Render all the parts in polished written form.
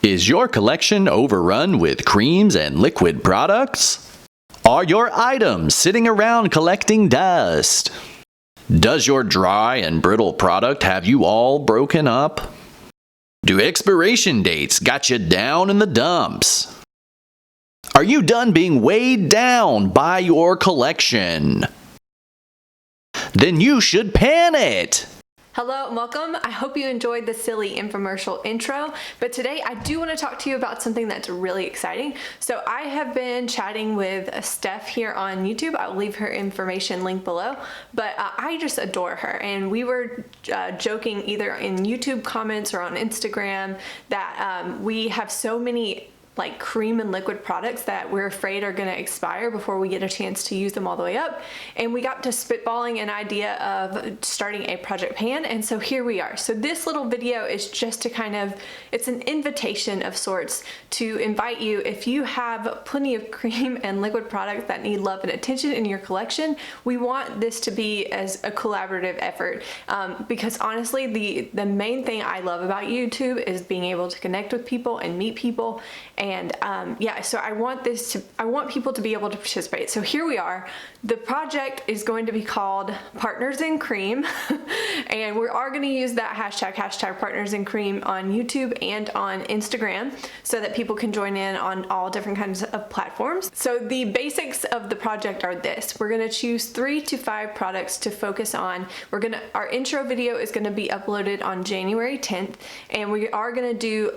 Is your collection overrun with creams and liquid products? Are your items sitting around collecting dust? Does your dry and brittle product have you all broken up? Do expiration dates got you down in the dumps? Are you done being weighed down by your collection? Then you should pan it! Hello and welcome. I hope you enjoyed the silly infomercial intro, but today I do want to talk to you about something that's really exciting. So I have been chatting with Steph here on YouTube. I'll leave her information linked below, but I just adore her, and we were joking either in YouTube comments or on Instagram that we have so many like cream and liquid products that we're afraid are going to expire before we get a chance to use them all the way up. And we got to spitballing an idea of starting a project pan, and so here we are. So this little video is just to kind of, it's an invitation of sorts to invite you, if you have plenty of cream and liquid products that need love and attention in your collection, we want this to be as a collaborative effort, because honestly the main thing I love about YouTube is being able to connect with people and meet people. And yeah, so I want people to be able to participate. So here we are. The project is going to be called Partners in Cream, and we are going to use that hashtag Partners in Cream on YouTube and on Instagram so that people can join in on all different kinds of platforms. So the basics of the project are this: we're going to choose 3 to 5 products to focus on. Our intro video is going to be uploaded on January 10th, and we are going to do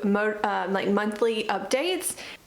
like monthly updates.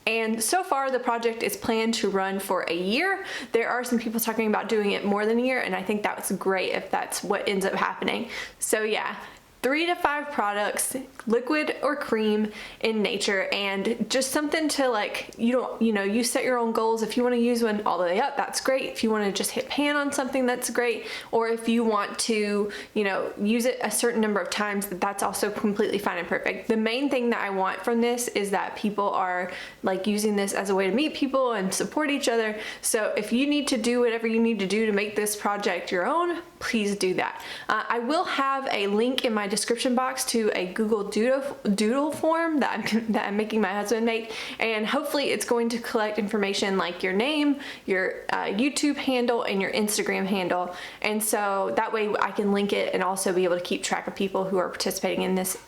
And so far the project is planned to run for a year. There are some people talking about doing it more than a year, and I think that's great if that's what ends up happening. So yeah, 3 to 5 products, liquid or cream in nature, and just something to like, you set your own goals. If you want to use one all the way up, that's great. If you want to just hit pan on something, that's great. Or if you want to, use it a certain number of times, that's also completely fine and perfect. The main thing that I want from this is that people are like using this as a way to meet people and support each other. So if you need to do whatever you need to do to make this project your own, please do that. I will have a link in my description box to a Google Doodle form that I'm making my husband make, and hopefully it's going to collect information like your name, your YouTube handle, and your Instagram handle, and so that way I can link it and also be able to keep track of people who are participating in this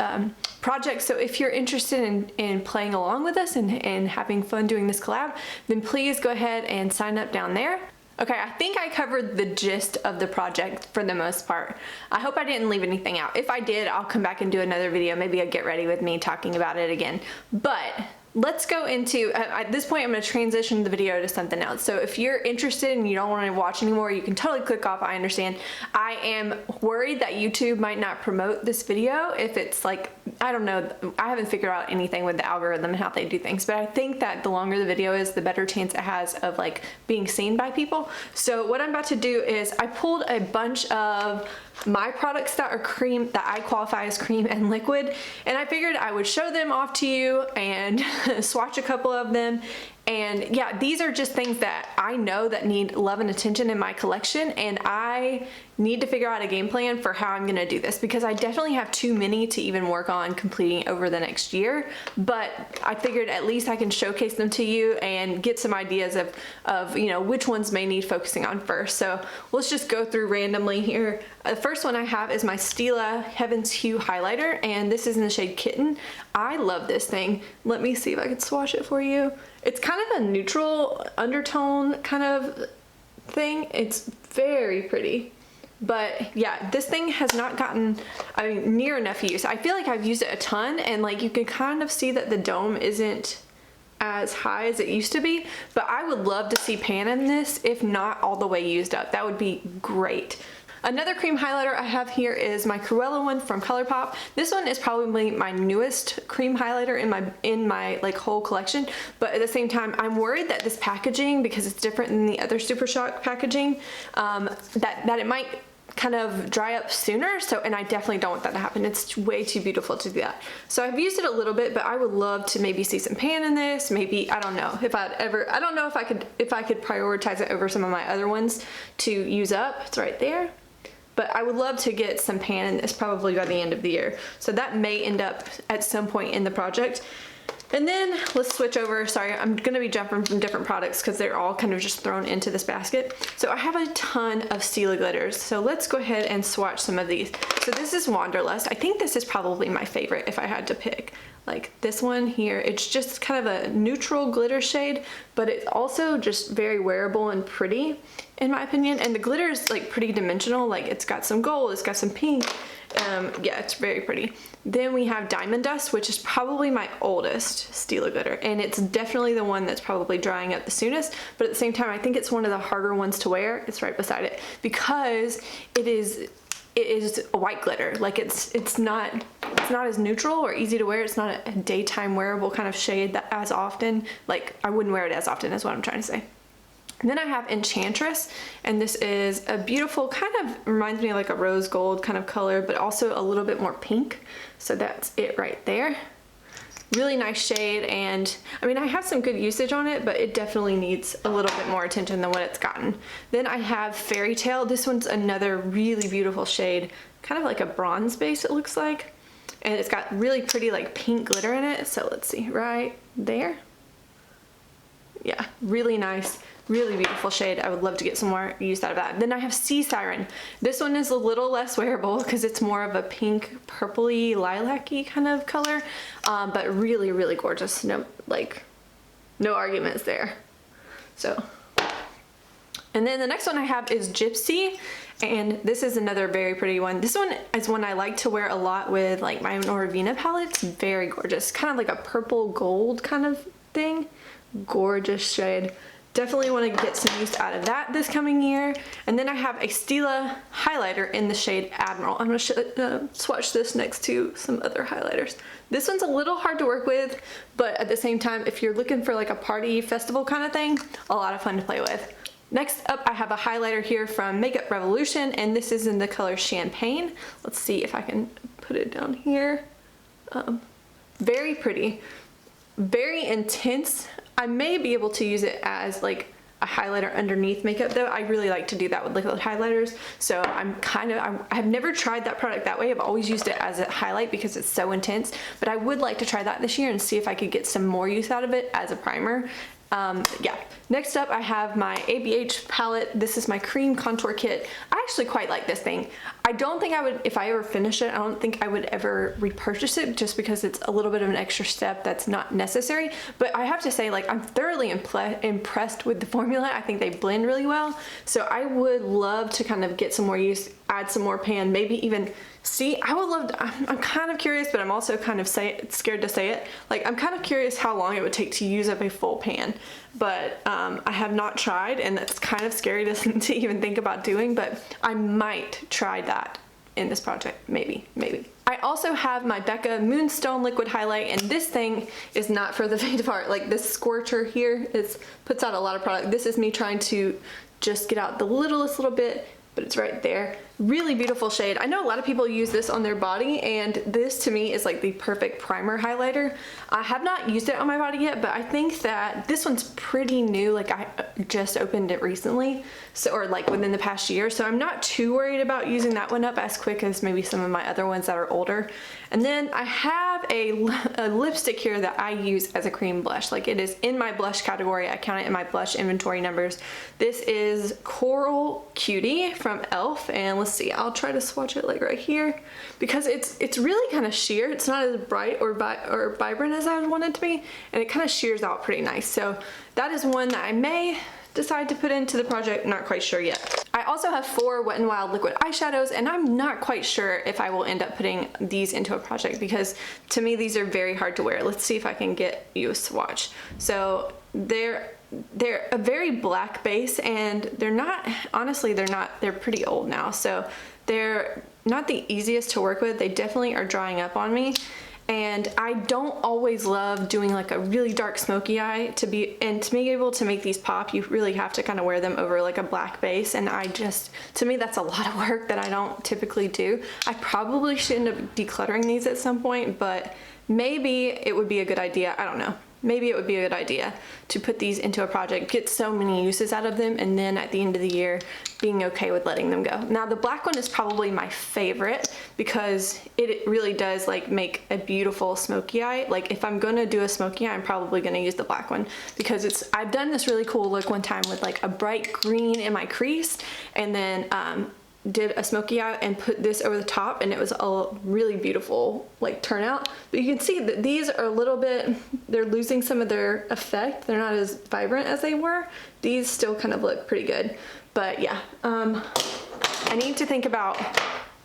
project. So if you're interested in playing along with us and having fun doing this collab, then please go ahead and sign up down there. Okay, I think I covered the gist of the project for the most part. I hope I didn't leave anything out. If I did, I'll come back and do another video. Maybe I'll get ready with me talking about it again. But let's go into, at this point I'm going to transition the video to something else. So if you're interested and you don't want to watch anymore, you can totally click off. I understand. I am worried that YouTube might not promote this video if it's like, I don't know, I haven't figured out anything with the algorithm and how they do things, but I think that the longer the video is, the better chance it has of like being seen by people. So what I'm about to do is I pulled a bunch of my products that are cream, that I qualify as cream and liquid, and I figured I would show them off to you and swatch a couple of them. And yeah, these are just things that I know that need love and attention in my collection, and I need to figure out a game plan for how I'm gonna do this, because I definitely have too many to even work on completing over the next year. But I figured at least I can showcase them to you and get some ideas of which ones may need focusing on first. So let's just go through randomly here. The first one I have is my Stila Heaven's Hue highlighter, and this is in the shade Kitten. I love this thing. Let me see if I can swatch it for you. It's kind of a neutral undertone kind of thing. It's very pretty. But yeah, this thing has not gotten, near enough use. I feel like I've used it a ton, and like you can kind of see that the dome isn't as high as it used to be, but I would love to see pan in this, if not all the way used up. That would be great. Another cream highlighter I have here is my Cruella one from ColourPop. This one is probably my newest cream highlighter in my like whole collection, but at the same time I'm worried that this packaging, because it's different than the other Super Shock packaging, that it might kind of dry up sooner. So, and I definitely don't want that to happen. It's way too beautiful to do that. So I've used it a little bit, but I would love to maybe see some pan in this. Maybe, I don't know if I don't know if I could prioritize it over some of my other ones to use up. It's right there. But I would love to get some pan in this probably by the end of the year. So that may end up at some point in the project. And then let's switch over. Sorry, I'm gonna be jumping from different products because they're all kind of just thrown into this basket. So I have a ton of Stila glitters. So let's go ahead and swatch some of these. So this is Wanderlust. I think this is probably my favorite if I had to pick. Like this one here, it's just kind of a neutral glitter shade, but it's also just very wearable and pretty in my opinion. And the glitter is like pretty dimensional. Like it's got some gold, it's got some pink. Yeah, it's very pretty. Then we have Diamond Dust, which is probably my oldest Stila glitter, and it's definitely the one that's probably drying up the soonest, but at the same time I think it's one of the harder ones to wear. It's right beside it because it is a white glitter. Like it's not as neutral or easy to wear. It's not a daytime wearable kind of shade that as often, like I wouldn't wear it as often is what I'm trying to say. And then I have Enchantress, and this is a beautiful, kind of reminds me of like a rose gold kind of color, but also a little bit more pink. So that's it right there. Really nice shade, and I mean I have some good usage on it, but it definitely needs a little bit more attention than what it's gotten. Then I have Fairy Tale. This one's another really beautiful shade, kind of like a bronze base it looks like, and it's got really pretty like pink glitter in it. So let's see, right there. Yeah, really nice. Really beautiful shade. I would love to get some more use out of that. Then I have Sea Siren. This one is a little less wearable because it's more of a pink, purpley, lilac-y kind of color, but really, really gorgeous. No arguments there. So, and then the next one I have is Gypsy, and this is another very pretty one. This one is one I like to wear a lot with like my Noravina palette. It's very gorgeous. Kind of like a purple gold kind of thing. Gorgeous shade. Definitely want to get some use out of that this coming year. And then I have a Stila highlighter in the shade Admiral. I'm going to swatch this next to some other highlighters. This one's a little hard to work with, but at the same time, if you're looking for like a party festival kind of thing, a lot of fun to play with. Next up, I have a highlighter here from Makeup Revolution, and this is in the color Champagne. Let's see if I can put it down here. Very pretty, very intense. I may be able to use it as like a highlighter underneath makeup though. I really like to do that with liquid highlighters. So I've never tried that product that way. I've always used it as a highlight because it's so intense, but I would like to try that this year and see if I could get some more use out of it as a primer. Yeah. Next up I have my ABH palette. This is my cream contour kit. I actually quite like this thing. I don't think I would, if I ever finish it, I don't think I would ever repurchase it just because it's a little bit of an extra step that's not necessary. But I have to say, like, I'm thoroughly impressed with the formula. I think they blend really well. So I would love to kind of get some more use, add some more pan, maybe even see, I would love to, I'm kind of curious, but I'm also kind of scared to say it. Like, I'm kind of curious how long it would take to use up a full pan. But I have not tried, and that's kind of scary to even think about doing, but I might try that in this project, maybe. I also have my Becca Moonstone Liquid Highlight, and this thing is not for the faint of heart. Like, this squirter here puts out a lot of product. This is me trying to just get out the littlest little bit, but it's right there. Really beautiful shade. I know a lot of people use this on their body, and this to me is like the perfect primer highlighter. I have not used it on my body yet, but I think that this one's pretty new. Like, I just opened it recently, so, or like within the past year, so I'm not too worried about using that one up as quick as maybe some of my other ones that are older. And then I have a lipstick here that I use as a cream blush. Like, it is in my blush category. I count it in my blush inventory numbers. This is Coral Cutie from e.l.f. and let's see, I'll try to swatch it like right here because it's really kind of sheer. It's not as bright or vibrant as I would want it to be, and it kind of sheers out pretty nice. So that is one that I may decide to put into the project, not quite sure yet. I also have 4 Wet n Wild liquid eyeshadows, and I'm not quite sure if I will end up putting these into a project because to me these are very hard to wear. Let's see if I can get you a swatch. So they're a very black base, and they're pretty old now, so they're not the easiest to work with. They definitely are drying up on me, and I don't always love doing like a really dark smoky eye. To be able to make these pop, you really have to kind of wear them over like a black base, and to me that's a lot of work that I don't typically do. I probably should end up decluttering these at some point, but maybe it would be a good idea. I don't know. maybe it would be a good idea to put these into a project, get so many uses out of them, and then at the end of the year being okay with letting them go. Now the black one is probably my favorite because it really does like make a beautiful smoky eye. Like if I'm gonna do a smoky eye, I'm probably gonna use the black one because I've done this really cool look one time with like a bright green in my crease, and then did a smoky eye and put this over the top, and it was a really beautiful like turnout. But you can see that these are a little bit, they're losing some of their effect. They're not as vibrant as they were. These still kind of look pretty good. But yeah, I need to think about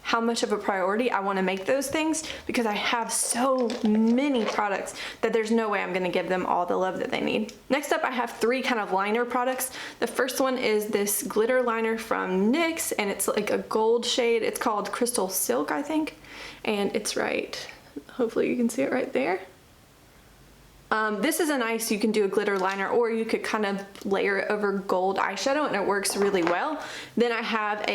how much of a priority I want to make those things because I have so many products that there's no way I'm going to give them all the love that they need. Next up, I have 3 kind of liner products. The first one is this glitter liner from NYX, and it's like a gold shade. It's called Crystal Silk, I think, and it's right, hopefully you can see it right there. This is a nice, you can do a glitter liner, or you could kind of layer it over gold eyeshadow and it works really well. Then I have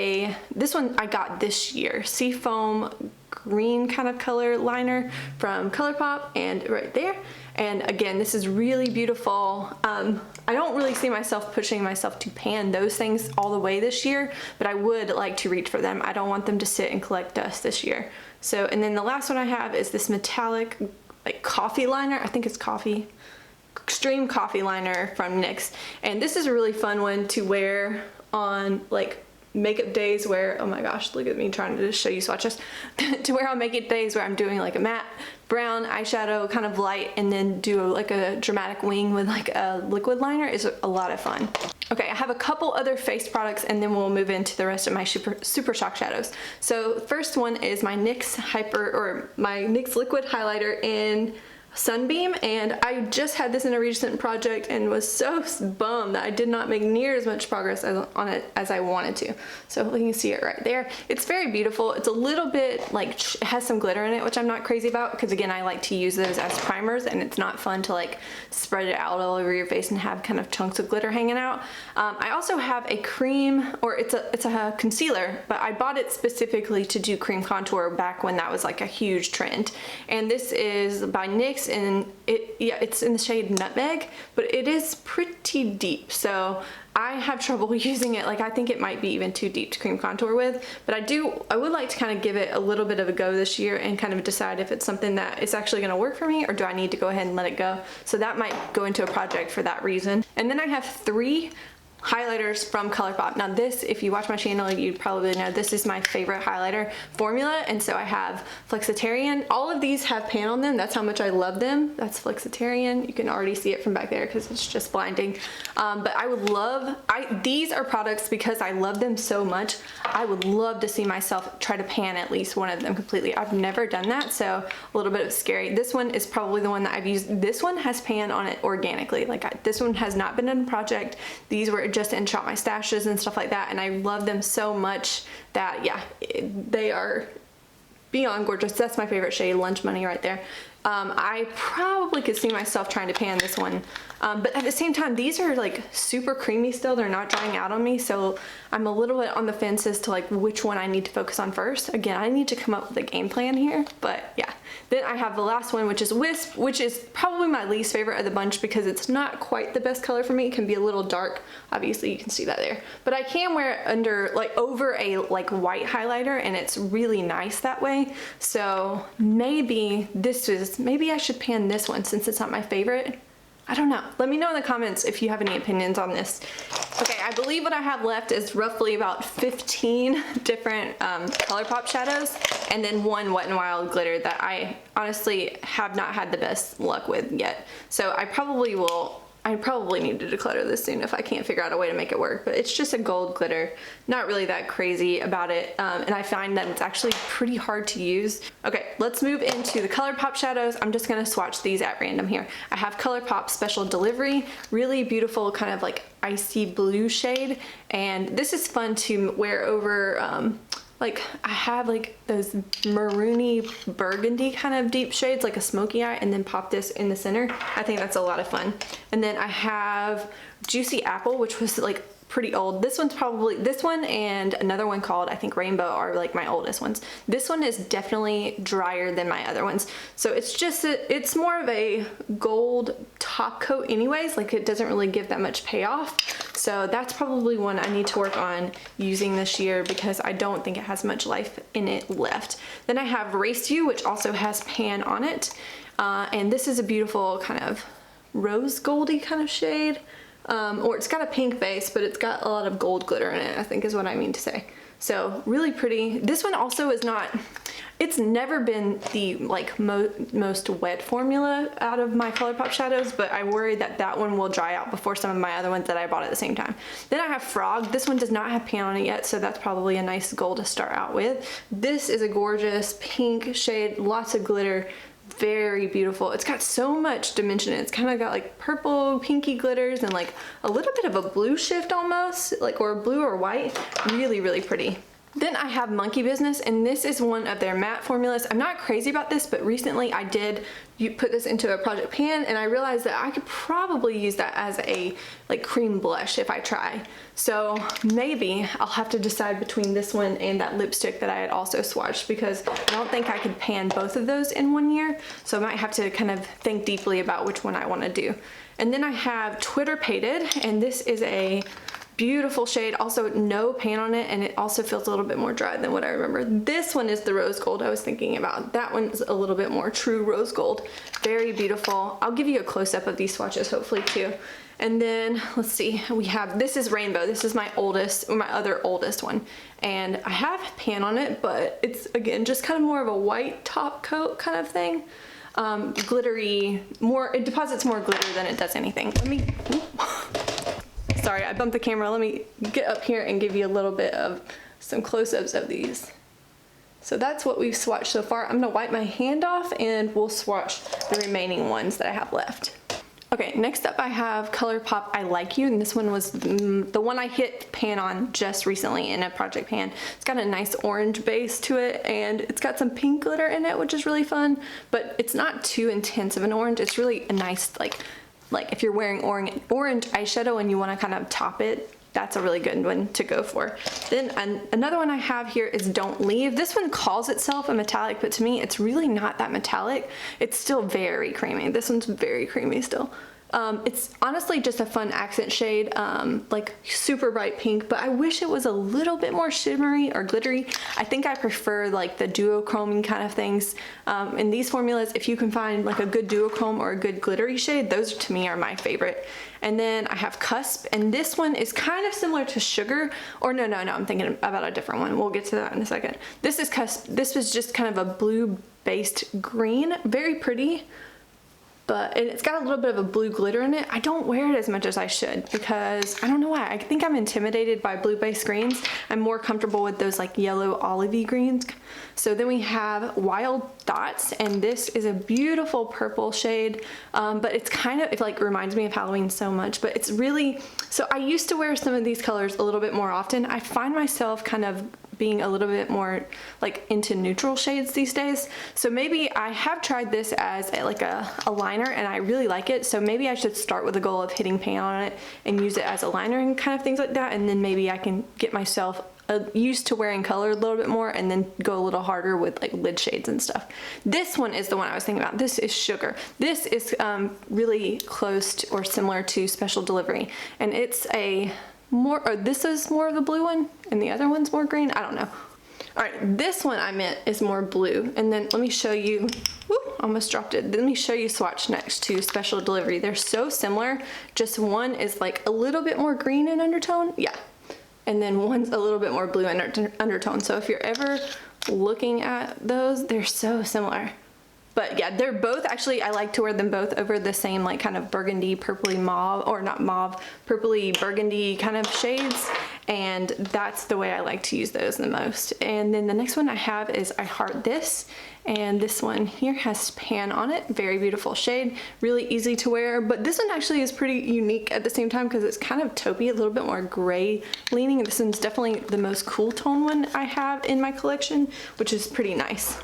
this one I got this year, Seafoam green kind of color liner from ColourPop, and right there. And again, this is really beautiful. I don't really see myself pushing myself to pan those things all the way this year, but I would like to reach for them. I don't want them to sit and collect dust this year. So, and then the last one I have is this metallic like coffee liner. I think it's extreme coffee liner from NYX, and this is a really fun one to wear on like makeup days where, oh my gosh, look at me trying to just show you swatches, to wear on makeup days where I'm doing like a matte brown eyeshadow, kind of light, and then do like a dramatic wing with like a liquid liner is a lot of fun. Okay, I have a couple other face products and then we'll move into the rest of my Super Shock shadows. So first one is my NYX liquid highlighter in Sunbeam, and I just had this in a recent project and was so bummed that I did not make near as much progress on it as I wanted to. So you can see it right there. It's very beautiful. It's a little bit like, it has some glitter in it, which I'm not crazy about because again, I like to use those as primers, and it's not fun to like spread it out all over your face and have kind of chunks of glitter hanging out. I also have a cream, or it's a concealer, but I bought it specifically to do cream contour back when that was like a huge trend. And this is by NYX, and it's in the shade Nutmeg, but it is pretty deep, so I have trouble using it. Like, I think it might be even too deep to cream contour with, but I would like to kind of give it a little bit of a go this year and kind of decide if it's something that is actually going to work for me, or do I need to go ahead and let it go. So that might go into a project for that reason. And then I have 3 highlighters from ColourPop. Now this, if you watch my channel, you probably know this is my favorite highlighter formula, and so I have Flexitarian. All of these have pan on them. That's how much I love them. That's Flexitarian. You can already see it from back there because it's just blinding. But I would love, these are products because I love them so much. I would love to see myself try to pan at least one of them completely. I've never done that, so a little bit of scary. This one is probably the one that I've used. This one has pan on it organically. Like this one has not been in a project. These were just in Shop My Stashes and stuff like that, and I love them so much that yeah, they are beyond gorgeous. That's my favorite shade, Lunch Money right there. I probably could see myself trying to pan this one, but at the same time, these are like super creamy still. They're not drying out on me, so I'm a little bit on the fence as to like which one I need to focus on first. Again, I need to come up with a game plan here, but yeah. Then I have the last one, which is Wisp, which is probably my least favorite of the bunch because it's not quite the best color for me. It can be a little dark. Obviously you can see that there, but I can wear it under, like over a like white highlighter, and it's really nice that way. So maybe maybe I should pan this one since it's not my favorite. I don't know. Let me know in the comments if you have any opinions on this. Okay, I believe what I have left is roughly about 15 different ColourPop shadows, and then one Wet n Wild glitter that I honestly have not had the best luck with yet. So I probably need to declutter this soon if I can't figure out a way to make it work, but it's just a gold glitter. Not really that crazy about it, and I find that it's actually pretty hard to use. Okay, let's move into the ColourPop shadows. I'm just gonna swatch these at random here. I have ColourPop Special Delivery, really beautiful kind of like icy blue shade, and this is fun to wear over like I have like those maroony burgundy kind of deep shades, like a smoky eye, and then pop this in the center. I think that's a lot of fun. And then I have Juicy Apple, which was like pretty old. This one's probably, this one and another one called, I think, Rainbow are like my oldest ones. This one is definitely drier than my other ones. So it's just, it's more of a gold top coat anyways, like it doesn't really give that much payoff. So that's probably one I need to work on using this year because I don't think it has much life in it left. Then I have Race You, which also has pan on it. And this is a beautiful kind of rose goldy kind of shade. Or it's got a pink base, but it's got a lot of gold glitter in it, I think is what I mean to say. So really pretty. This one also is not, it's never been the like most wet formula out of my ColourPop shadows, but I worry that that one will dry out before some of my other ones that I bought at the same time. Then I have Frog. This one does not have pan on it yet, so that's probably a nice gold to start out with. This is a gorgeous pink shade, lots of glitter. Very beautiful. It's got so much dimension in it. It's kind of got like purple, pinky glitters and like a little bit of a blue shift almost, like, or blue or white. Really, really pretty. Then I have Monkey Business, and this is one of their matte formulas. I'm not crazy about this, but recently I did put this into a project pan, and I realized that I could probably use that as a like cream blush if I try. So maybe I'll have to decide between this one and that lipstick that I had also swatched, because I don't think I could pan both of those in one year. So I might have to kind of think deeply about which one I want to do. And then I have Twitter Pated, and this is a beautiful shade, also no pan on it, and it also feels a little bit more dry than what I remember. This one is the rose gold I was thinking about. That one's a little bit more true rose gold. Very beautiful. I'll give you a close-up of these swatches hopefully too. And then let's see, we have, this is Rainbow. This is my oldest, or my other oldest one, and I have pan on it, but it's again just kind of more of a white top coat kind of thing. Glittery, more, it deposits more glitter than it does anything. Let me, sorry, I bumped the camera. Let me get up here and give you a little bit of some close-ups of these. So that's what we've swatched so far. I'm gonna wipe my hand off and we'll swatch the remaining ones that I have left. Okay, next up I have ColourPop I Like You, and this one was the one I hit pan on just recently in a project pan. It's got a nice orange base to it, and it's got some pink glitter in it, which is really fun, but it's not too intense of an orange. It's really a nice, like if you're wearing orange eyeshadow and you want to kind of top it, that's a really good one to go for. Then another one I have here is Don't Leave. This one calls itself a metallic, but to me it's really not that metallic. It's still very creamy. This one's very creamy still. It's honestly just a fun accent shade, like super bright pink, but I wish it was a little bit more shimmery or glittery. I think I prefer like the duochroming kind of things. In these formulas, if you can find like a good duochrome or a good glittery shade, those to me are my favorite. And then I have Cusp, and this one is kind of similar to Sugar, or no, I'm thinking about a different one. We'll get to that in a second. This is Cusp. This was just kind of a blue based green, very pretty. But it's got a little bit of a blue glitter in it. I don't wear it as much as I should because I don't know why. I think I'm intimidated by blue based greens. I'm more comfortable with those like yellow olivey greens. So then we have Wild Thoughts, and this is a beautiful purple shade, but it's kind of, it like reminds me of Halloween so much, but it's really, so I used to wear some of these colors a little bit more often. I find myself kind of being a little bit more like into neutral shades these days. So maybe I have tried this as a liner and I really like it. So maybe I should start with the goal of hitting pan on it and use it as a liner and kind of things like that. And then maybe I can get myself used to wearing color a little bit more and then go a little harder with like lid shades and stuff. This one is the one I was thinking about. This is Sugar. This is really close to, or similar to Special Delivery. And it's a more, or this is more of the blue one and the other one's more green. I don't know. All right, this one I meant is more blue. And then let me show you, whoop, almost dropped it. Let me show you swatch next to Special Delivery. They're so similar. Just one is like a little bit more green in undertone. Yeah. And then one's a little bit more blue in undertone. So if you're ever looking at those, they're so similar. But yeah, they're both actually, I like to wear them both over the same like kind of burgundy, purpley mauve, or not mauve, purpley burgundy kind of shades. And that's the way I like to use those the most. And then the next one I have is I Heart This. And this one here has pan on it. Very beautiful shade, really easy to wear. But this one actually is pretty unique at the same time because it's kind of taupey, a little bit more gray leaning. And this one's definitely the most cool tone one I have in my collection, which is pretty nice.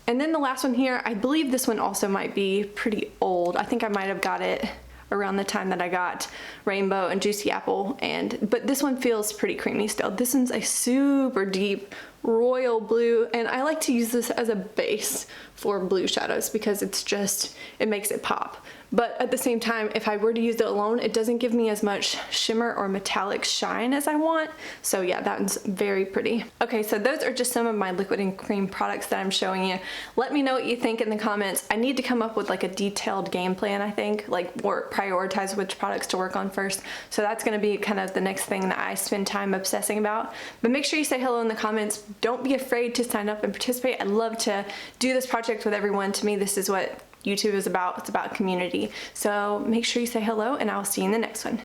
And then the last one here, I believe this one also might be pretty old. I think I might have got it around the time that I got Rainbow and Juicy Apple, but this one feels pretty creamy still. This one's a super deep royal blue, and I like to use this as a base for blue shadows because it makes it pop. But at the same time, if I were to use it alone, it doesn't give me as much shimmer or metallic shine as I want. So yeah, that one's very pretty. Okay, so those are just some of my liquid and cream products that I'm showing you. Let me know what you think in the comments. I need to come up with like a detailed game plan, I think, like prioritize which products to work on first. So that's gonna be kind of the next thing that I spend time obsessing about. But make sure you say hello in the comments. Don't be afraid to sign up and participate. I'd love to do this project with everyone. To me, this is what YouTube is about. It's about community. So make sure you say hello, and I'll see you in the next one.